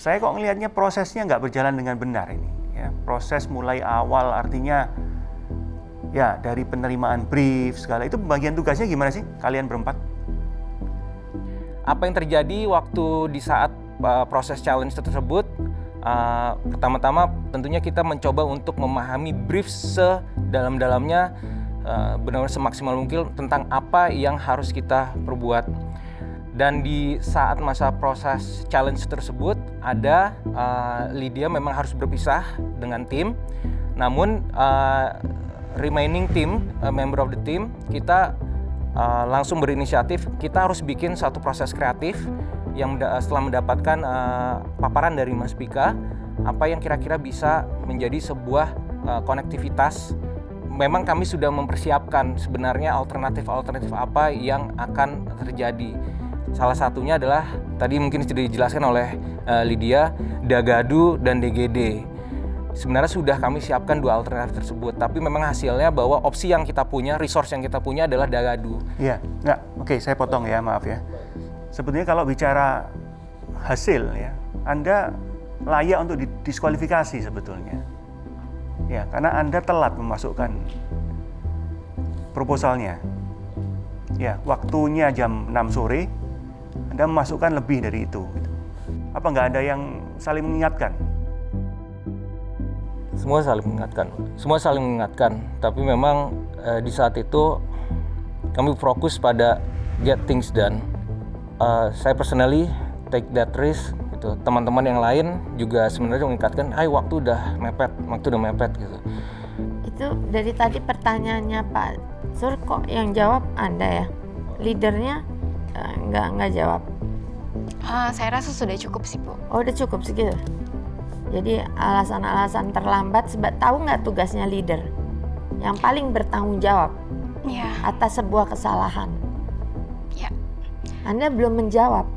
saya kok ngelihatnya prosesnya nggak berjalan dengan benar ini. Ya, proses mulai awal artinya ya dari penerimaan brief segala itu pembagian tugasnya gimana sih kalian berempat? Apa yang terjadi waktu di saat proses challenge tersebut? Pertama-tama tentunya kita mencoba untuk memahami brief sedalam-dalamnya, benar-benar semaksimal mungkin tentang apa yang harus kita perbuat. Dan di saat masa proses challenge tersebut ada Lydia memang harus berpisah dengan tim. Namun remaining team, member of the team, kita langsung berinisiatif. Kita harus bikin satu proses kreatif yang setelah mendapatkan paparan dari Mas Pika, apa yang kira-kira bisa menjadi sebuah konektivitas. Memang kami sudah mempersiapkan sebenarnya alternatif-alternatif apa yang akan terjadi. Salah satunya adalah tadi mungkin sudah dijelaskan oleh Lydia, Dagadu dan DGD. Sebenarnya sudah kami siapkan dua alternatif tersebut, tapi memang hasilnya bahwa opsi yang kita punya, resource yang kita punya adalah Dagadu. Iya, oke, saya potong ya, maaf ya. Sebetulnya kalau bicara hasil ya, Anda layak untuk didiskualifikasi sebetulnya. Ya, karena Anda telat memasukkan proposalnya. Ya, waktunya jam 6 sore, Anda memasukkan lebih dari itu. Apa nggak ada yang saling mengingatkan? Semua saling mengingatkan. Tapi memang di saat itu kami fokus pada get things done. Saya personally take that risk. Gitu. Teman-teman yang lain juga sebenarnya mengingatkan, waktu udah mepet gitu. Itu dari tadi pertanyaannya Pak Sur kok yang jawab Anda ya, leadernya nggak jawab. Saya rasa sudah cukup sih Bu. Oh udah cukup segitu. Jadi alasan-alasan terlambat sebab tahu nggak tugasnya leader yang paling bertanggung jawab atas sebuah kesalahan. Ya. Anda belum menjawab.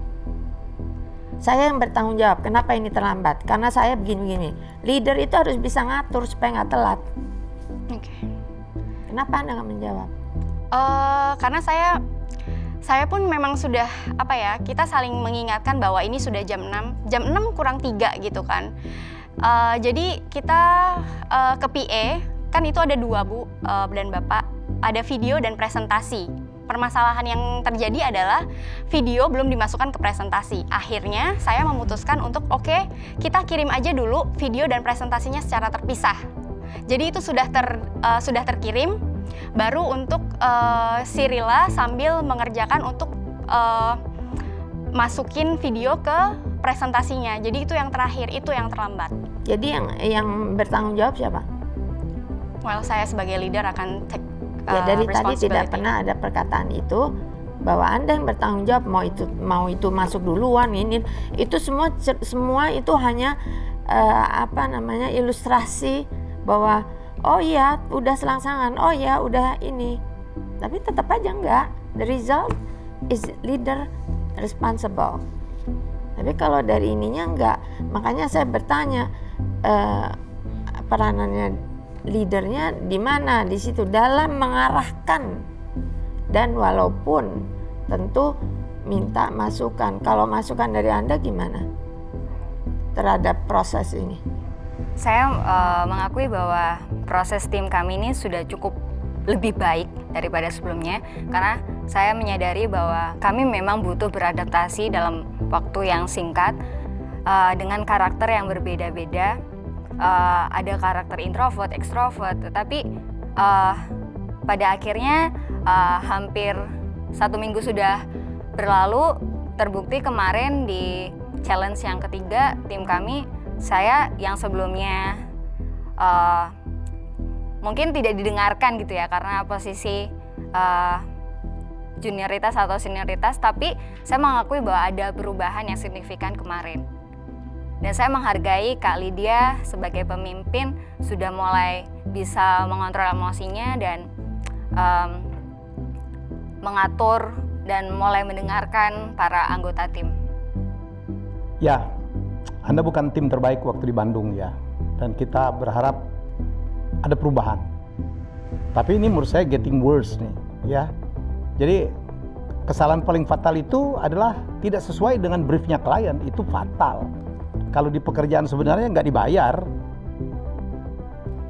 Saya yang bertanggung jawab. Kenapa ini terlambat? Karena saya begini-begini. Leader itu harus bisa ngatur supaya nggak telat. Oke. Kenapa Anda nggak menjawab? Karena saya pun memang sudah kita saling mengingatkan bahwa ini sudah jam 6 kurang 3 gitu kan. Jadi kita ke PA, kan itu ada 2 Bu dan Bapak, ada video dan presentasi. Permasalahan yang terjadi adalah video belum dimasukkan ke presentasi. Akhirnya saya memutuskan untuk kita kirim aja dulu video dan presentasinya secara terpisah. Jadi itu sudah terkirim. Baru untuk si Rila sambil mengerjakan untuk masukin video ke presentasinya. Jadi itu yang terakhir, itu yang terlambat. Jadi yang bertanggung jawab siapa? Well, saya sebagai leader akan take dari tadi tidak pernah ada perkataan itu bahwa Anda yang bertanggung jawab, mau itu masuk duluan ini. Itu semua itu hanya ilustrasi bahwa oh iya udah selangsangan, oh iya udah ini. Tapi tetap aja enggak. The result is leader responsible. Tapi kalau dari ininya enggak, makanya saya bertanya peranannya leadernya di mana di situ dalam mengarahkan, dan walaupun tentu minta masukan. Kalau masukan dari Anda gimana terhadap proses ini? Saya mengakui bahwa proses tim kami ini sudah cukup lebih baik daripada sebelumnya, karena saya menyadari bahwa kami memang butuh beradaptasi dalam waktu yang singkat dengan karakter yang berbeda-beda. Ada karakter introvert, ekstrovert, tetapi pada akhirnya hampir 1 minggu sudah berlalu, terbukti kemarin di challenge yang ketiga tim kami, saya yang sebelumnya mungkin tidak didengarkan gitu ya karena posisi junioritas atau senioritas, tapi saya mengakui bahwa ada perubahan yang signifikan kemarin. Dan saya menghargai Kak Lydia sebagai pemimpin sudah mulai bisa mengontrol emosinya dan mengatur dan mulai mendengarkan para anggota tim. Ya, Anda bukan tim terbaik waktu di Bandung ya. Dan kita berharap ada perubahan. Tapi ini menurut saya getting worse nih ya. Jadi kesalahan paling fatal itu adalah tidak sesuai dengan briefnya klien, itu fatal. kalau di pekerjaan sebenarnya nggak dibayar.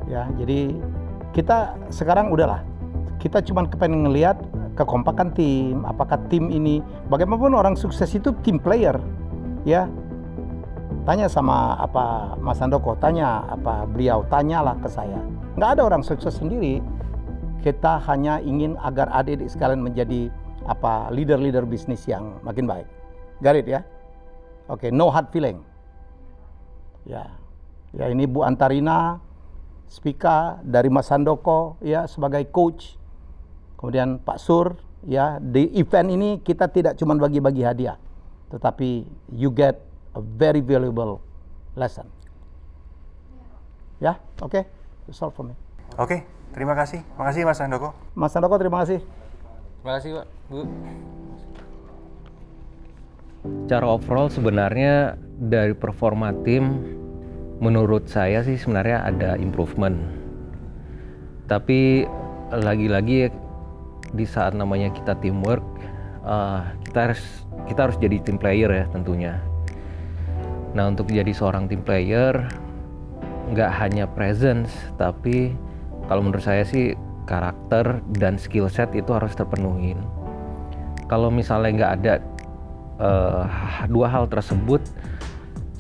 Ya, jadi kita sekarang udahlah. Kita cuma kepengen ngelihat kekompakan tim, apakah tim ini, bagaimanapun orang sukses itu tim player, ya. Tanya sama apa Mas Handoko, tanya apa beliau, tanyalah ke saya. Nggak ada orang sukses sendiri. Kita hanya ingin agar adik-adik sekalian menjadi apa leader-leader bisnis yang makin baik. Got it ya? Oke, no hard feeling. Ya, ya ini Bu Antarina, Spika dari Mas Handoko ya sebagai coach. Kemudian Pak Sur ya, di event ini kita tidak cuma bagi-bagi hadiah, tetapi you get a very valuable lesson. Ya, oke, that's all for me. Oke, terima kasih. Makasih Mas Handoko. Mas Handoko, terima kasih. Terima kasih Pak, Bu. Secara overall sebenarnya dari performa tim menurut saya sih sebenarnya ada improvement. Tapi lagi-lagi di saat namanya kita teamwork, kita harus jadi team player ya tentunya. Nah, untuk jadi seorang team player nggak hanya presence, tapi kalau menurut saya sih karakter dan skill set itu harus terpenuhin. Kalau misalnya nggak ada dua hal tersebut,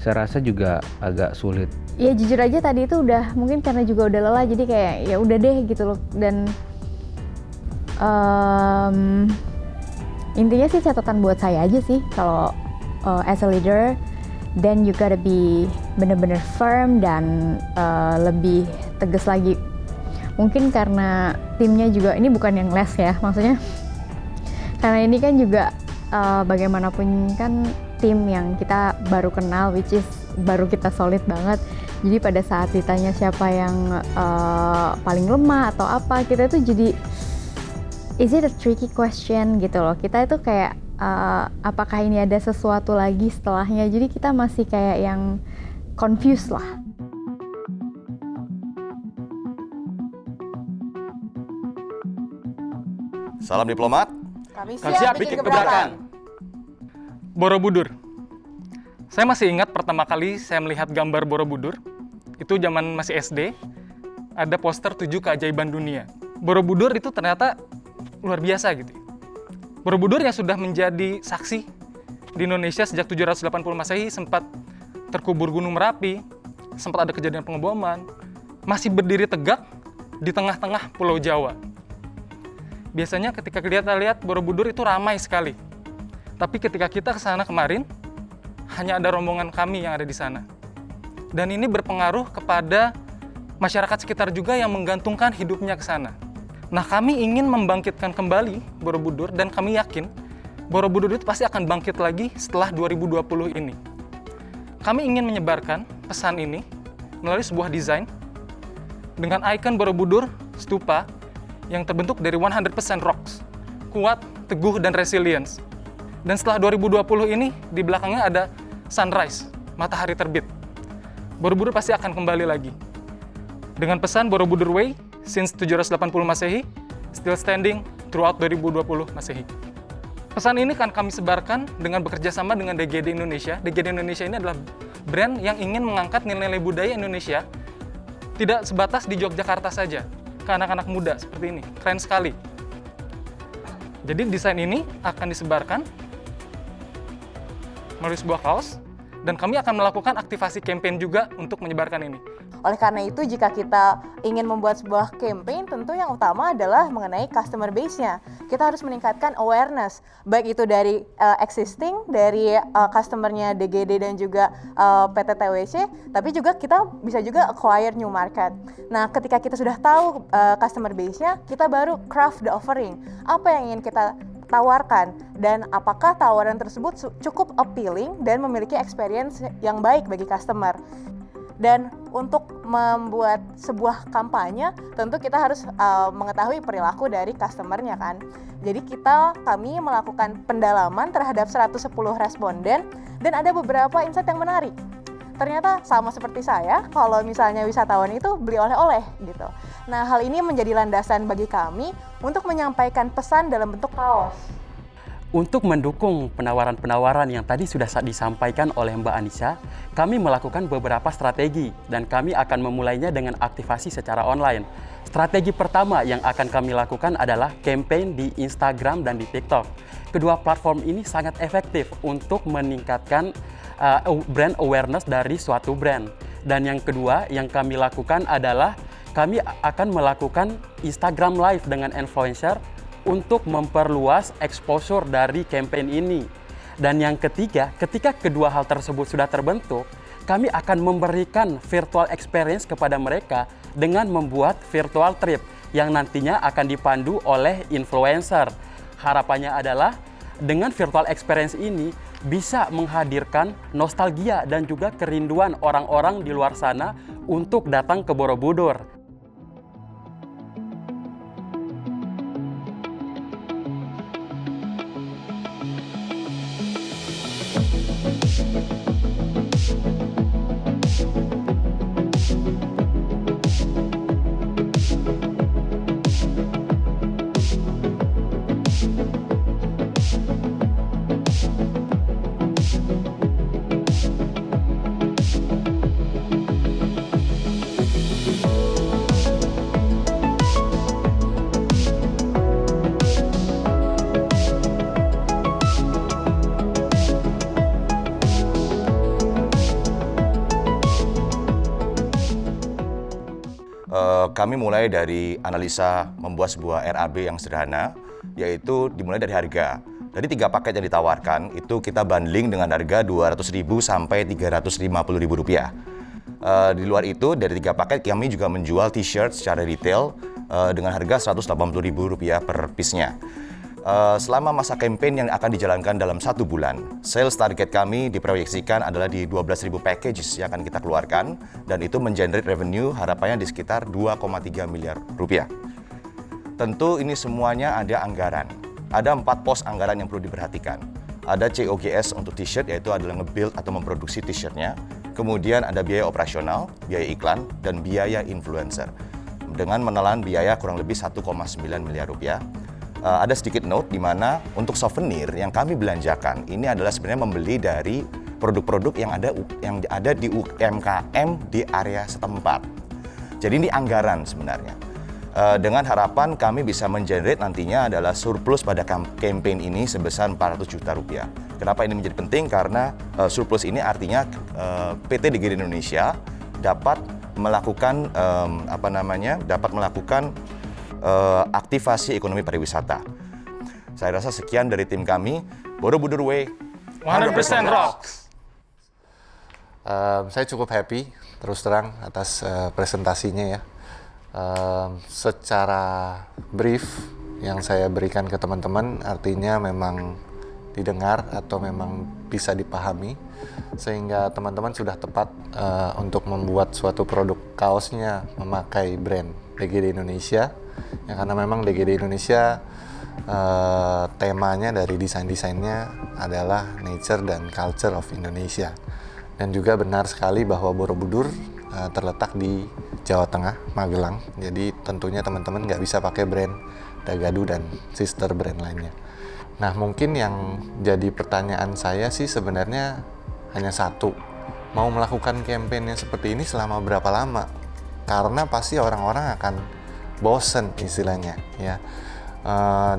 saya rasa juga agak sulit. Ya jujur aja tadi itu udah mungkin karena juga udah lelah, jadi kayak ya udah deh gitu loh. Dan intinya sih catatan buat saya aja sih kalau as a leader, then you gotta be bener-bener firm dan lebih tegas lagi. Mungkin karena timnya juga ini bukan yang les ya, maksudnya karena ini kan juga bagaimanapun kan tim yang kita baru kenal, which is baru kita solid banget. Jadi pada saat ditanya siapa yang paling lemah atau apa, kita tuh jadi is it a tricky question gitu loh. Kita itu kayak apakah ini ada sesuatu lagi setelahnya, jadi kita masih kayak yang confused lah. Salam diplomat. Kami siap bikin gebrakan. Borobudur. Saya masih ingat pertama kali saya melihat gambar Borobudur. Itu zaman masih SD. Ada poster 7 keajaiban dunia. Borobudur itu ternyata luar biasa gitu. Borobudur yang sudah menjadi saksi di Indonesia sejak 780 Masehi, sempat terkubur Gunung Merapi, sempat ada kejadian pengeboman, masih berdiri tegak di tengah-tengah Pulau Jawa. Biasanya ketika kita lihat Borobudur itu ramai sekali. Tapi ketika kita ke sana kemarin, hanya ada rombongan kami yang ada di sana. Dan ini berpengaruh kepada masyarakat sekitar juga yang menggantungkan hidupnya ke sana. Nah, kami ingin membangkitkan kembali Borobudur dan kami yakin Borobudur itu pasti akan bangkit lagi setelah 2020 ini. Kami ingin menyebarkan pesan ini melalui sebuah desain dengan ikon Borobudur stupa yang terbentuk dari 100% rocks, kuat, teguh, dan resilience. Dan setelah 2020 ini, di belakangnya ada sunrise, matahari terbit. Borobudur pasti akan kembali lagi. Dengan pesan Borobudur Way, since 780 Masehi, still standing throughout 2020 Masehi. Pesan ini akan kami sebarkan dengan bekerja sama dengan DGD Indonesia. DGD Indonesia ini adalah brand yang ingin mengangkat nilai-nilai budaya Indonesia tidak sebatas di Yogyakarta saja, ke anak-anak muda seperti ini. Keren sekali. Jadi desain ini akan disebarkan melalui sebuah kaos, dan kami akan melakukan aktivasi campaign juga untuk menyebarkan ini. Oleh karena itu, jika kita ingin membuat sebuah campaign, tentu yang utama adalah mengenai customer base-nya. Kita harus meningkatkan awareness, baik itu dari existing, dari customer-nya DGD dan juga PT TWC, tapi juga kita bisa juga acquire new market. Nah, ketika kita sudah tahu customer base-nya, kita baru craft the offering. Apa yang ingin kita tawarkan, dan apakah tawaran tersebut cukup appealing dan memiliki experience yang baik bagi customer. Dan untuk membuat sebuah kampanye, tentu kita harus mengetahui perilaku dari customer-nya kan. Jadi kami melakukan pendalaman terhadap 110 responden, dan ada beberapa insight yang menarik. Ternyata sama seperti saya, kalau misalnya wisatawan itu beli oleh-oleh gitu. Nah, hal ini menjadi landasan bagi kami untuk menyampaikan pesan dalam bentuk kaos. Untuk mendukung penawaran-penawaran yang tadi sudah disampaikan oleh Mbak Anissa, kami melakukan beberapa strategi dan kami akan memulainya dengan aktivasi secara online. Strategi pertama yang akan kami lakukan adalah campaign di Instagram dan di TikTok. Kedua platform ini sangat efektif untuk meningkatkan brand awareness dari suatu brand. Dan yang kedua yang kami lakukan adalah kami akan melakukan Instagram Live dengan influencer untuk memperluas exposure dari campaign ini. Dan yang ketiga, ketika kedua hal tersebut sudah terbentuk, kami akan memberikan virtual experience kepada mereka dengan membuat virtual trip yang nantinya akan dipandu oleh influencer. Harapannya adalah dengan virtual experience ini bisa menghadirkan nostalgia dan juga kerinduan orang-orang di luar sana untuk datang ke Borobudur. Kami mulai dari analisa membuat sebuah RAB yang sederhana, yaitu dimulai dari harga. Dari 3 paket yang ditawarkan, itu kita bundling dengan harga Rp200.000 sampai Rp350.000. Di luar itu, dari 3 paket kami juga menjual t-shirt secara retail dengan harga Rp180.000 per piece-nya. Selama masa campaign yang akan dijalankan dalam 1 bulan, sales target kami diproyeksikan adalah di 12.000 packages yang akan kita keluarkan, dan itu mengenerate revenue harapannya di sekitar Rp2,3 miliar. Tentu ini semuanya ada anggaran. Ada 4 pos anggaran yang perlu diperhatikan. Ada COGS untuk t-shirt, yaitu adalah nge-build atau memproduksi t-shirtnya. Kemudian ada biaya operasional, biaya iklan, dan biaya influencer. Dengan menelan biaya kurang lebih Rp1,9 miliar. Ada sedikit note di mana untuk souvenir yang kami belanjakan ini adalah sebenarnya membeli dari produk-produk yang ada di UMKM di area setempat. Jadi ini anggaran sebenarnya. Dengan harapan kami bisa mengenerate nantinya adalah surplus pada campaign ini sebesar Rp400 juta. Kenapa ini menjadi penting? Karena surplus ini artinya PT DGD Indonesia dapat melakukan aktivasi ekonomi pariwisata. Saya rasa sekian dari tim kami. Borobudur Way 100% rocks. Saya cukup happy terus terang atas presentasinya ya. Secara brief yang saya berikan ke teman-teman artinya memang didengar atau memang bisa dipahami, sehingga teman-teman sudah tepat untuk membuat suatu produk kaosnya memakai brand DGD Indonesia. Ya, karena memang DGD Indonesia temanya dari desain-desainnya adalah nature dan culture of Indonesia. Dan juga benar sekali bahwa Borobudur terletak di Jawa Tengah, Magelang. Jadi tentunya teman-teman nggak bisa pakai brand Dagadu dan sister brand lainnya. Nah, mungkin yang jadi pertanyaan saya sih sebenarnya hanya satu. Mau melakukan campaign yang seperti ini selama berapa lama? Karena pasti orang-orang akan bosen istilahnya ya.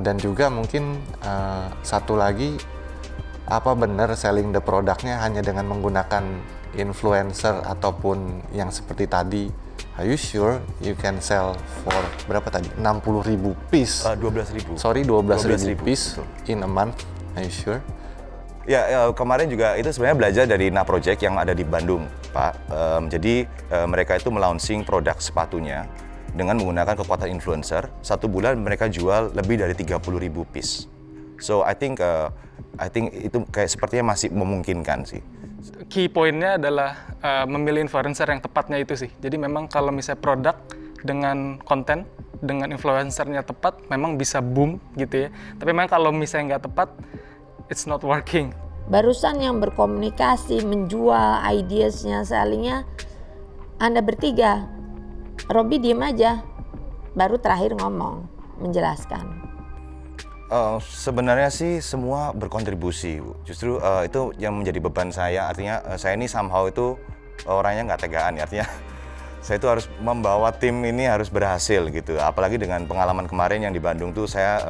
Dan juga mungkin satu lagi, apa benar selling the produknya hanya dengan menggunakan influencer ataupun yang seperti tadi? Are you sure you can sell for berapa tadi? 60.000 piece? 12.000. Sorry, 12.000 piece in a month. Are you sure? Ya, kemarin juga itu sebenarnya belajar dari Na Project yang ada di Bandung, Pak. Jadi mereka itu melaunching produk sepatunya dengan menggunakan kekuatan influencer. 1 bulan mereka jual lebih dari 30.000 piece. So I think itu kayak sepertinya masih memungkinkan sih. Key pointnya adalah memilih influencer yang tepatnya itu sih. Jadi memang kalau misalnya produk dengan konten, dengan influencernya tepat, memang bisa boom gitu ya. Tapi memang kalau misalnya nggak tepat, it's not working. Barusan yang berkomunikasi, menjual ideasnya, sellingnya, Anda bertiga. Robby diem aja, baru terakhir ngomong, menjelaskan. Sebenarnya sih semua berkontribusi, Bu. Justru itu yang menjadi beban saya. Artinya saya ini somehow itu orangnya nggak tegaan, artinya saya itu harus membawa tim ini harus berhasil gitu. Apalagi dengan pengalaman kemarin yang di Bandung tuh saya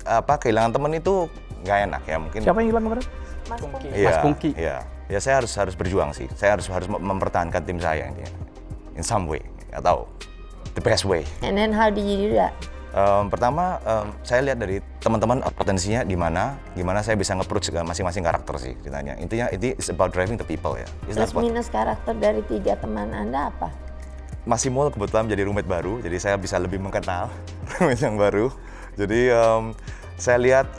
kehilangan temen itu nggak enak ya mungkin. Siapa yang hilang kemarin? Mas Pungki. Iya, Mas Pungki. Iya. Ya saya harus berjuang sih. Saya harus mempertahankan tim saya intinya. In some way atau the best way. And then how did you do that? Pertama, saya lihat dari teman-teman potensinya di mana, gimana saya bisa nge-approach masing-masing karakter sih ceritanya. Intinya it's about driving the people ya. Plus minus karakter dari 3 teman Anda apa? Mas Simul kebetulan menjadi roommate baru, jadi saya bisa lebih mengenal roommate yang baru. Jadi saya lihat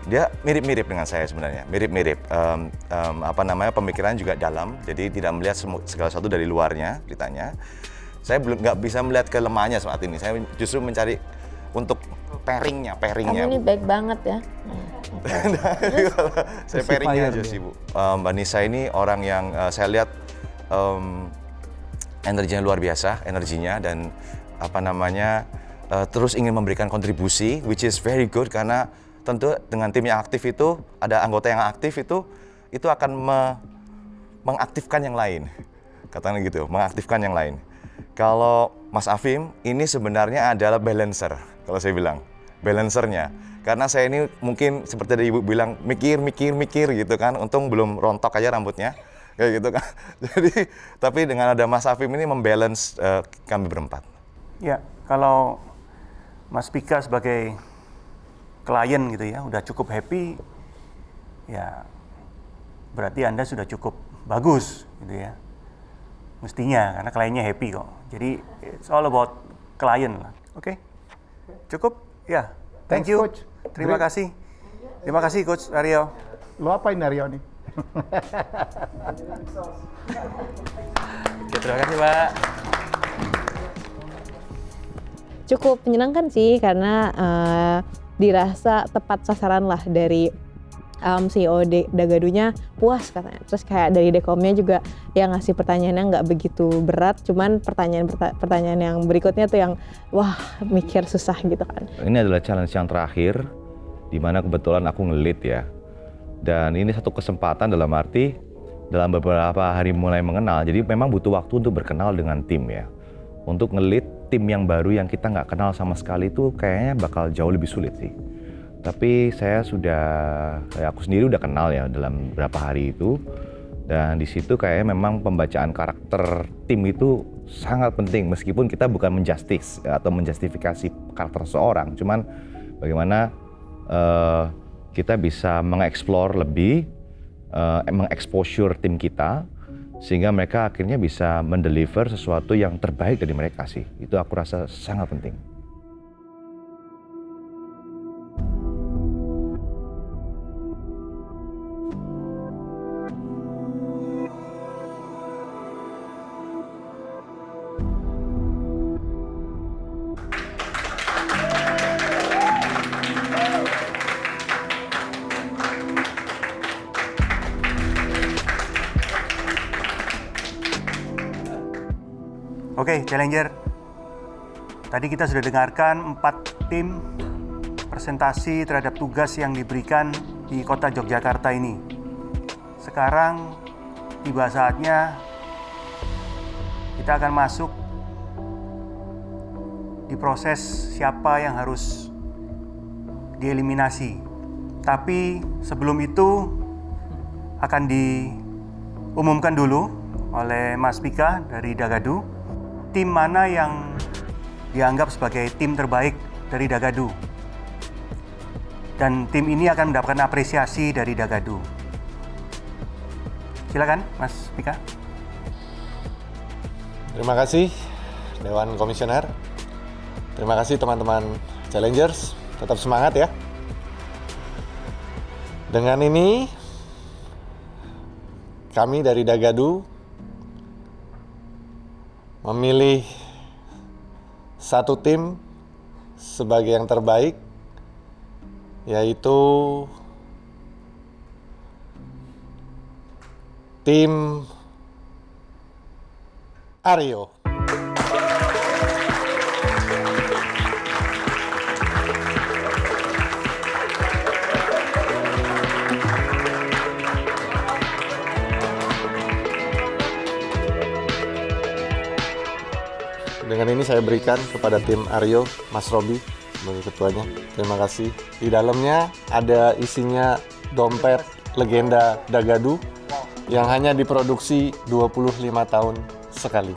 dia mirip-mirip dengan saya sebenarnya, mirip-mirip. Pemikiran juga dalam, jadi tidak melihat segala sesuatu dari luarnya ceritanya. Saya nggak bisa melihat kelemahannya saat ini. Saya justru mencari untuk pairingnya. Kamu ini baik banget ya. Saya pairingnya aja sih, Bu. Mbak Nisa ini orang yang saya lihat energinya luar biasa, energinya dan terus ingin memberikan kontribusi, which is very good karena tentu dengan tim yang aktif itu ada anggota yang aktif itu akan mengaktifkan yang lain, katanya gitu, mengaktifkan yang lain. Kalau Mas Afim ini sebenarnya adalah balancer, kalau saya bilang balancernya, karena saya ini mungkin seperti tadi Ibu bilang mikir gitu kan, untung belum rontok aja rambutnya kayak gitu kan. Jadi tapi dengan ada Mas Afim ini membalance kami berempat. Ya, kalau Mas Pika sebagai klien gitu ya, udah cukup happy, ya berarti Anda sudah cukup bagus gitu ya. Mestinya, karena kliennya happy kok. Jadi, it's all about klien lah. Oke, cukup? Ya, thank you. Coach. Terima kasih. Terima kasih, Coach Aryo. Lo apain Aryo nih? Oke, terima kasih, Pak. Cukup menyenangkan sih karena dirasa tepat sasaran lah dari CEO Dagadunya puas katanya. Terus kayak dari Dekomnya juga yang ngasih pertanyaannya nggak begitu berat, cuman pertanyaan yang berikutnya tuh yang wah mikir susah gitu kan. Ini adalah challenge yang terakhir di mana kebetulan aku nge-lead ya. Dan ini satu kesempatan dalam arti dalam beberapa hari mulai mengenal. Jadi memang butuh waktu untuk berkenal dengan tim ya. Untuk nge-lead tim yang baru yang kita nggak kenal sama sekali itu kayaknya bakal jauh lebih sulit sih. Tapi aku sendiri udah kenal ya dalam beberapa hari itu. Dan di situ kayaknya memang pembacaan karakter tim itu sangat penting. Meskipun kita bukan menjustifikasi karakter seseorang. Cuman bagaimana kita bisa mengeksplor lebih, mengeksposure tim kita. Sehingga mereka akhirnya bisa mendeliver sesuatu yang terbaik dari mereka sih. Itu aku rasa sangat penting. Oke, Challenger. Tadi kita sudah dengarkan 4 tim presentasi terhadap tugas yang diberikan di kota Yogyakarta ini. Sekarang tiba saatnya kita akan masuk di proses siapa yang harus dieliminasi. Tapi sebelum itu akan diumumkan dulu oleh Mas Pika dari Dagadu. Tim mana yang dianggap sebagai tim terbaik dari Dagadu. Dan tim ini akan mendapatkan apresiasi dari Dagadu. Silakan, Mas Pika. Terima kasih, Dewan Komisioner. Terima kasih teman-teman Challengers. Tetap semangat ya. Dengan ini, kami dari Dagadu memilih satu tim sebagai yang terbaik, yaitu tim Aryo. ini saya berikan kepada tim Aryo, Mas Robi sebagai ketuanya. Terima kasih. Di dalamnya ada isinya dompet legenda Dagadu yang hanya diproduksi 25 tahun sekali.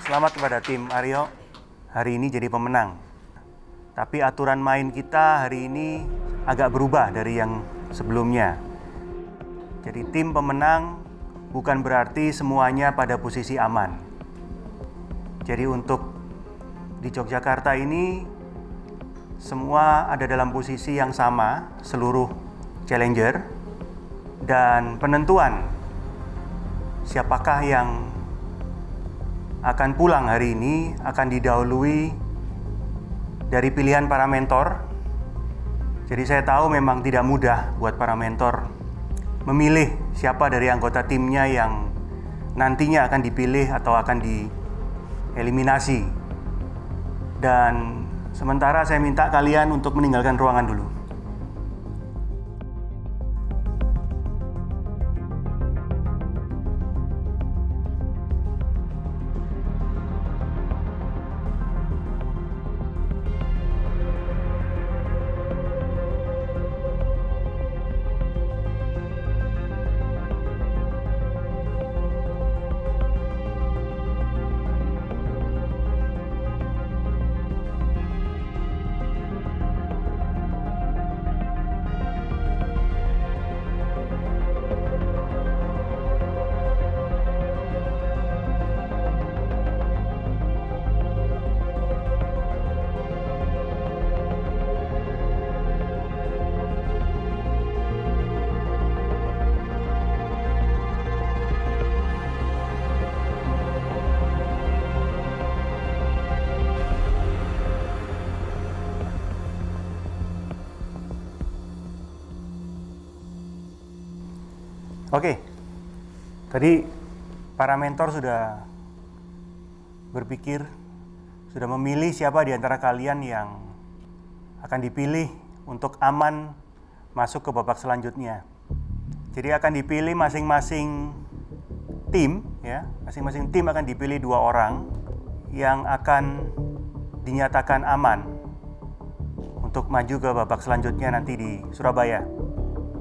Selamat kepada tim Aryo, hari ini jadi pemenang. Tapi aturan main kita hari ini agak berubah dari yang sebelumnya. Jadi tim pemenang bukan berarti semuanya pada posisi aman. Jadi untuk di Yogyakarta ini semua ada dalam posisi yang sama, seluruh challenger, dan penentuan siapakah yang akan pulang hari ini akan didahului dari pilihan para mentor. Jadi saya tahu memang tidak mudah buat para mentor memilih siapa dari anggota timnya yang nantinya akan dipilih atau akan dieliminasi. Dan sementara saya minta kalian untuk meninggalkan ruangan dulu. Oke, tadi para mentor sudah berpikir, sudah memilih siapa di antara kalian yang akan dipilih untuk aman masuk ke babak selanjutnya. Jadi akan dipilih masing-masing tim, ya, masing-masing tim akan dipilih 2 orang yang akan dinyatakan aman untuk maju ke babak selanjutnya nanti di Surabaya.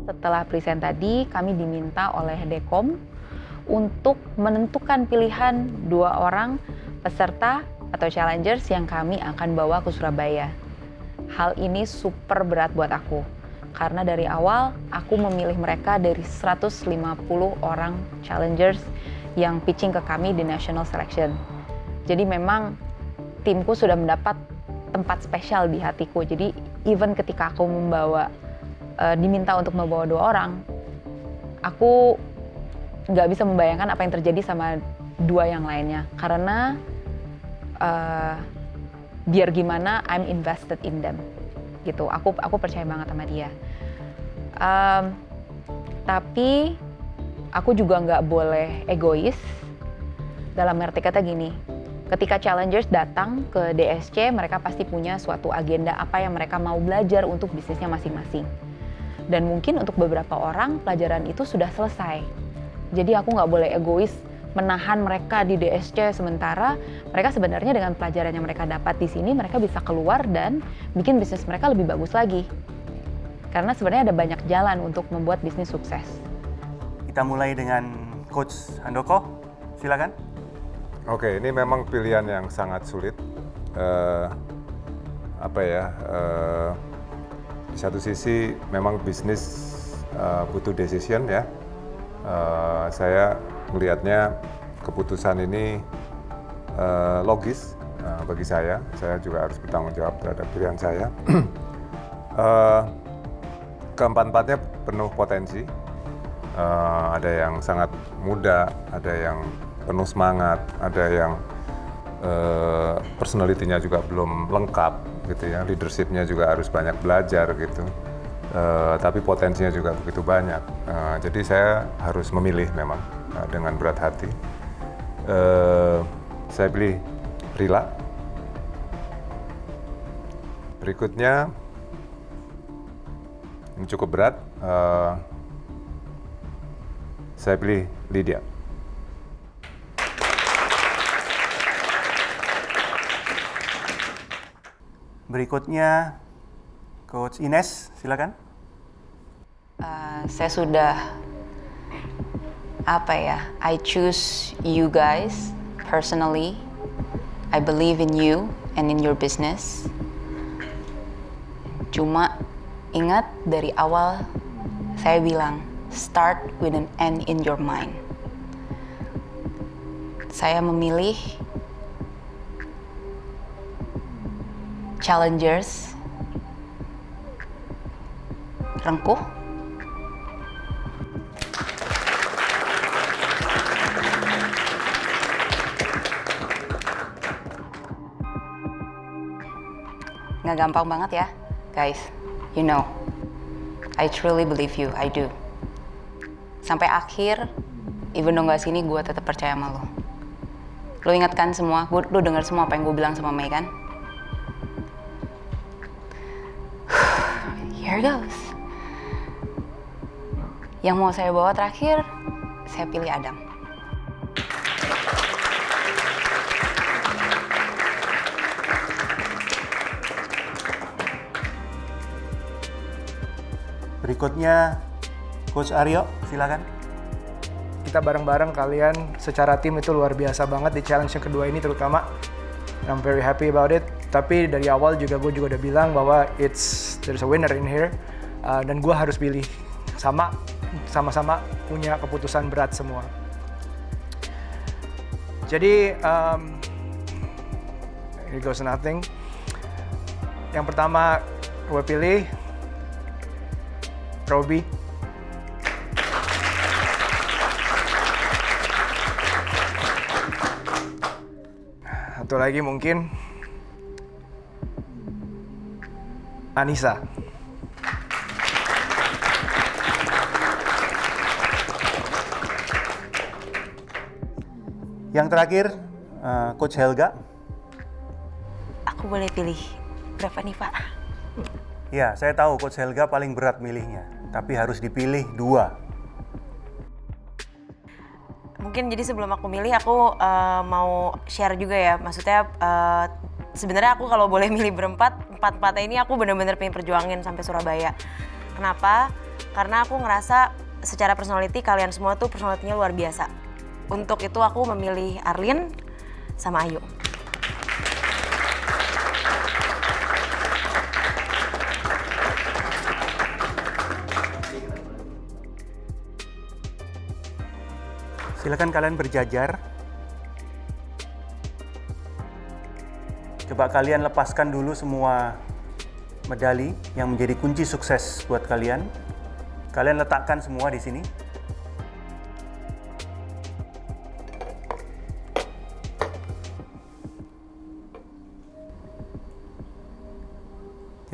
Setelah present tadi, kami diminta oleh Dekom untuk menentukan pilihan 2 orang peserta atau challengers yang kami akan bawa ke Surabaya. Hal ini super berat buat aku, karena dari awal aku memilih mereka dari 150 orang challengers yang pitching ke kami di National Selection. Jadi memang timku sudah mendapat tempat spesial di hatiku. Jadi even ketika aku diminta untuk membawa 2 orang, aku nggak bisa membayangkan apa yang terjadi sama 2 yang lainnya. Karena biar gimana, I'm invested in them. Gitu, aku percaya banget sama dia. Tapi aku juga nggak boleh egois. Dalam arti kata gini, ketika challengers datang ke DSC, mereka pasti punya suatu agenda apa yang mereka mau belajar untuk bisnisnya masing-masing. Dan mungkin untuk beberapa orang pelajaran itu sudah selesai. Jadi aku nggak boleh egois menahan mereka di DSC sementara mereka sebenarnya dengan pelajaran yang mereka dapat di sini mereka bisa keluar dan bikin bisnis mereka lebih bagus lagi. Karena sebenarnya ada banyak jalan untuk membuat bisnis sukses. Kita mulai dengan Coach Handoko, silakan. Oke, ini memang pilihan yang sangat sulit. Di satu sisi memang bisnis butuh decision ya. Saya melihatnya keputusan ini logis bagi saya. Saya juga harus bertanggung jawab terhadap pilihan saya. Keempat-empatnya penuh potensi. Ada yang sangat muda, ada yang penuh semangat, ada yang personality-nya juga belum lengkap gitu ya, leadership-nya juga harus banyak belajar gitu, tapi potensinya juga begitu banyak. Jadi saya harus memilih memang dengan berat hati. Saya pilih Rila. Berikutnya ini cukup berat. Saya pilih Lydia. Berikutnya Coach Ines, silakan. Saya sudah I choose you guys personally. I believe in you and in your business. Cuma ingat dari awal saya bilang start with an end in your mind. Saya memilih challengers Rengkuh. Nggak gampang banget ya, guys. You know, I truly believe you, I do. Sampai akhir, even though nggak sini, gue tetap percaya sama lo. Lo ingat kan semua, lo dengar semua apa yang gue bilang sama Mei kan? Here goes. Yang mau saya bawa terakhir, saya pilih Adam. Berikutnya Coach Aryo, silakan. Kita bareng-bareng kalian secara tim itu luar biasa banget di challenge yang kedua ini terutama. I'm very happy about it. Tapi dari awal gue juga udah bilang bahwa there's a winner in here. Dan gue harus pilih sama-sama punya keputusan berat semua. Jadi here goes nothing. Yang pertama gue pilih Robi. Satu lagi mungkin Anissa. Yang terakhir Coach Helga. Aku boleh pilih berapa nih Pak? Ya, saya tahu Coach Helga paling berat milihnya, tapi harus dipilih 2. Mungkin jadi sebelum aku milih, aku mau share juga ya. Maksudnya sebenarnya aku kalau boleh milih empat-empatnya ini aku benar-benar pengen perjuangin sampai Surabaya. Kenapa? Karena aku ngerasa secara personality kalian semua tuh personality-nya luar biasa. Untuk itu aku memilih Arlin sama Ayu. Silakan kalian berjajar. Coba kalian lepaskan dulu semua medali yang menjadi kunci sukses buat kalian. Kalian letakkan semua di sini.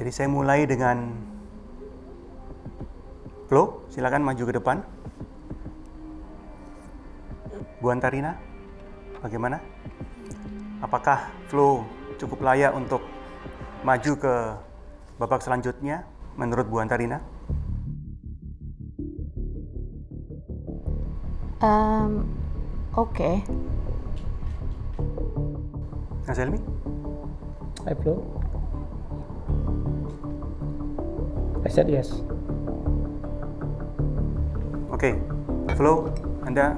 Jadi saya mulai dengan Flo, silakan maju ke depan. Bu Antarina, bagaimana? Apakah Flo cukup layak untuk maju ke babak selanjutnya menurut Bu Antarina? Oke. Mas Helmi? Hi Flo. I said yes. Oke, Flo, Anda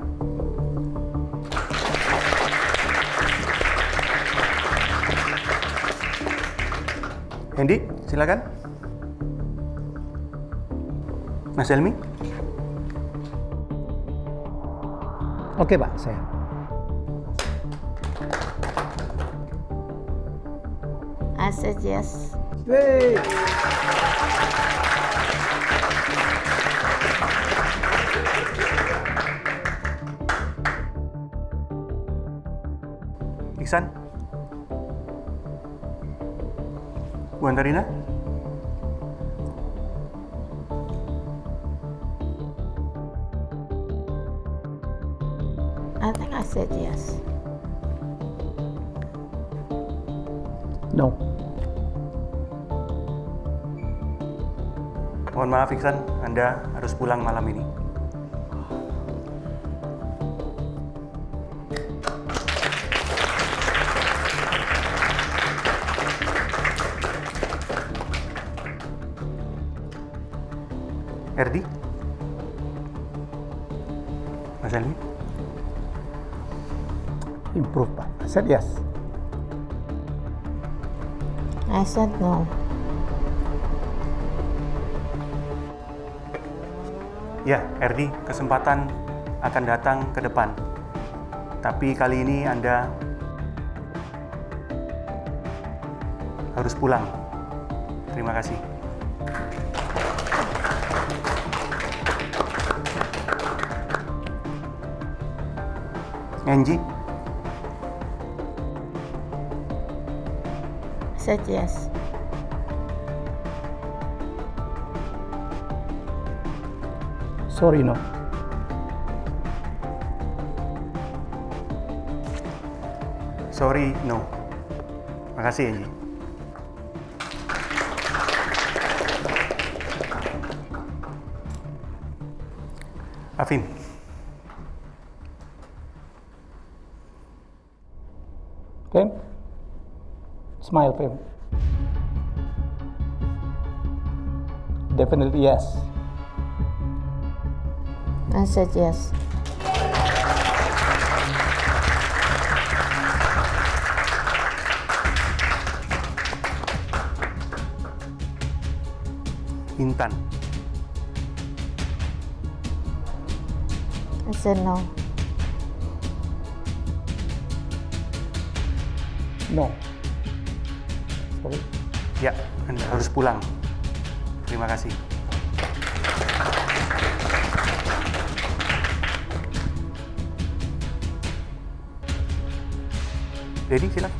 Hendy, silakan. Mas Helmi? Oke Pak, saya. I said yes. Hey. Iksan? Bu Antarina? I think I said yes. No. Mohon maaf Iksan, Anda harus pulang malam ini. Erdi? Mas Elmi? Improve, Pak. I said yes. I said no. Ya, Erdi, kesempatan akan datang ke depan. Tapi kali ini Anda harus pulang. Terima kasih. Angie? Said yes. Sorry, no. Sorry, no. Makasih, Angie. Afin. Fem? Smile, Fem. Definitely yes. I said yes. Intan. I said no. No. Sorry. Ya, Anda harus pulang. Terima kasih. Dedi, silakan.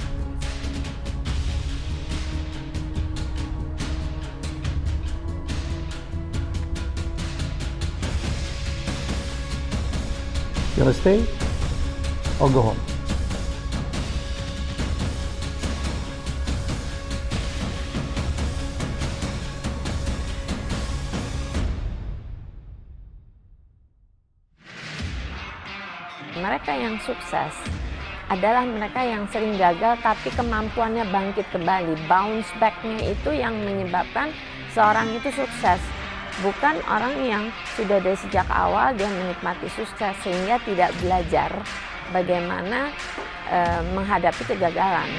You wanna stay or go home? Mereka yang sukses adalah mereka yang sering gagal tapi kemampuannya bangkit kembali. Bounce back-nya itu yang menyebabkan seorang itu sukses. Bukan orang yang sudah dari sejak awal dia menikmati sukses sehingga tidak belajar bagaimana menghadapi kegagalan.